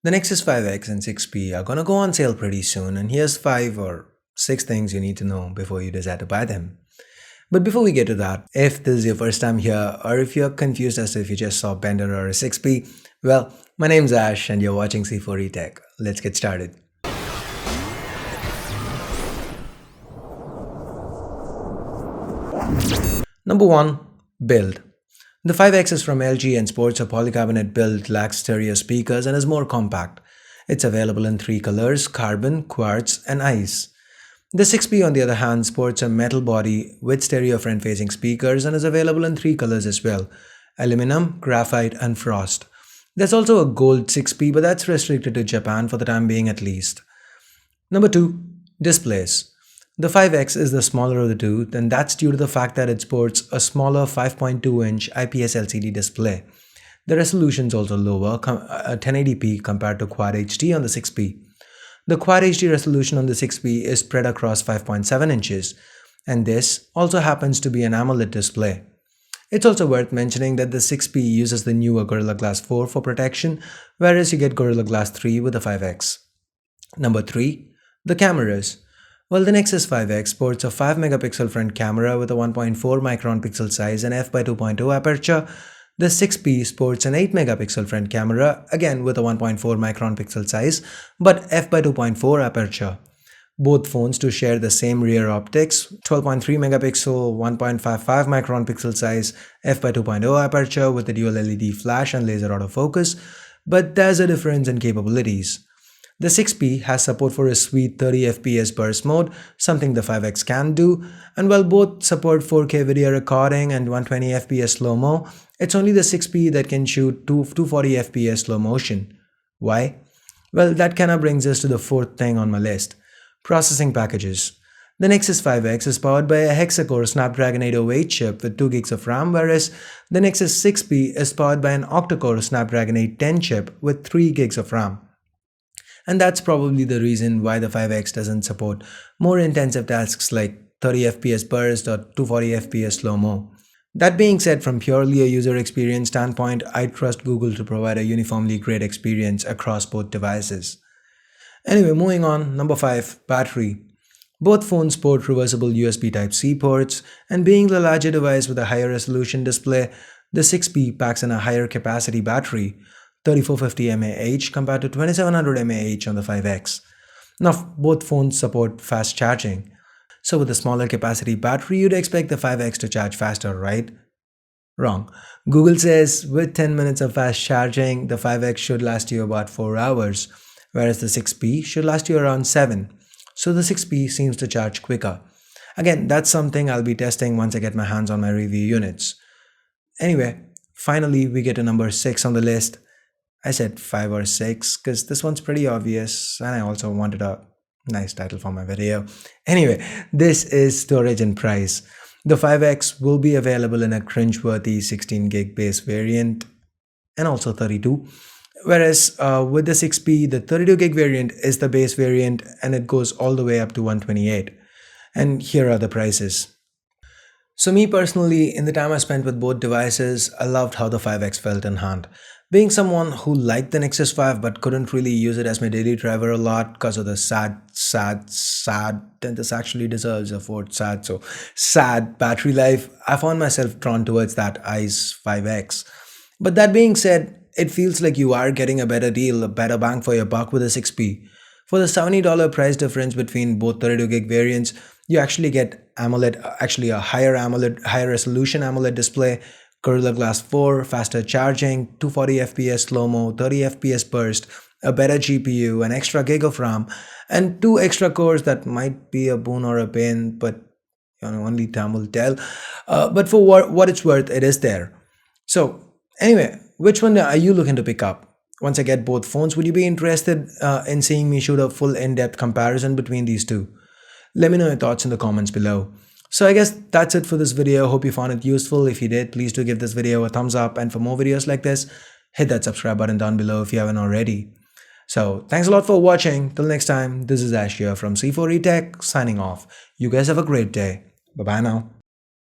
The Nexus 5X and 6P are gonna go on sale pretty soon, and here's 5 or 6 things you need to know before you decide to buy them. But before we get to that, if this is your first time here, or if you're confused as to if you just saw Bender or a 6P, well, my name's Ash and you're watching C4E Tech. Let's get started. Number 1. Build. The 5X is from LG and sports a polycarbonate build, lacks stereo speakers and is more compact. It's available in 3 colors: carbon, quartz and ice. The 6P on the other hand sports a metal body with stereo front-facing speakers and is available in 3 colors as well: aluminum, graphite and frost. There's also a gold 6P, but that's restricted to Japan for the time being at least. Number 2. Displays. The 5X is the smaller of the two, and that's due to the fact that it sports a smaller 5.2-inch IPS LCD display. The resolution is also lower, 1080p compared to Quad HD on the 6P. The Quad HD resolution on the 6P is spread across 5.7 inches, and this also happens to be an Amoled display. It's also worth mentioning that the 6P uses the newer Gorilla Glass 4 for protection, whereas you get Gorilla Glass 3 with the 5X. Number 3. The cameras. Well, the Nexus 5X sports a 5-megapixel front camera with a 1.4 micron pixel size and f/2.0 aperture. The 6P sports an 8-megapixel front camera, again with a 1.4 micron pixel size, but f/2.4 aperture. Both phones do share the same rear optics: 12.3 megapixel, 1.55 micron pixel size, f/2.0 aperture with a dual LED flash and laser autofocus, but there's a difference in capabilities. The 6P has support for a sweet 30 FPS burst mode, something the 5X can do, and while both support 4K video recording and 120 FPS slow-mo, it's only the 6P that can shoot 240 FPS slow motion. Why? Well, that kinda brings us to the 4th thing on my list: processing packages. The Nexus 5X is powered by a hexa-core Snapdragon 808 chip with 2 gigs of RAM, whereas the Nexus 6P is powered by an octa-core Snapdragon 810 chip with 3 gigs of RAM. And that's probably the reason why the 5X doesn't support more intensive tasks like 30 FPS burst or 240 FPS slow-mo. That being said, from purely a user experience standpoint, I trust Google to provide a uniformly great experience across both devices. Anyway, moving on, number 5, battery. Both phones sport reversible USB Type-C ports, and being the larger device with a higher resolution display, the 6P packs in a higher capacity battery, 3450 mAh compared to 2700 mAh on the 5X. Now, both phones support fast charging. So with a smaller capacity battery, you'd expect the 5X to charge faster, right? Wrong. Google says with 10 minutes of fast charging, the 5X should last you about 4 hours, whereas the 6P should last you around 7. So the 6P seems to charge quicker. Again, that's something I'll be testing once I get my hands on my review units. Anyway, finally we get to number 6 on the list. I said 5 or 6 because this one's pretty obvious, and I also wanted a nice title for my video. Anyway, this is storage and price. The 5X will be available in a cringeworthy 16 gig base variant and also 32. Whereas with the 6P, the 32 gig variant is the base variant and it goes all the way up to 128. And here are the prices. So me personally, in the time I spent with both devices, I loved how the 5X felt in hand. Being someone who liked the Nexus 5 but couldn't really use it as my daily driver a lot because of the sad, and this actually deserves a fourth sad battery life, I found myself drawn towards that ICE 5X. But that being said, it feels like you are getting a better deal, a better bang for your buck with a 6P. For the $70 price difference between both 32 gig variants, you actually get AMOLED, actually a higher resolution AMOLED display, Gorilla Glass 4, faster charging, 240 FPS slow-mo, 30 FPS burst, a better GPU, an extra gig of RAM, and 2 extra cores that might be a boon or a pain, but only time will tell. But for what it's worth, it is there. So anyway, which one are you looking to pick up? Once I get both phones, would you be interested in seeing me shoot a full in-depth comparison between these two? Let me know your thoughts in the comments below. So I guess that's it for this video. Hope you found it useful. If you did, please do give this video a thumbs up, and for more videos like this, hit that subscribe button down below if you haven't already. So thanks a lot for watching. Till next time, this is Ash here from C4E Tech signing off. You guys have a great day. Bye bye now.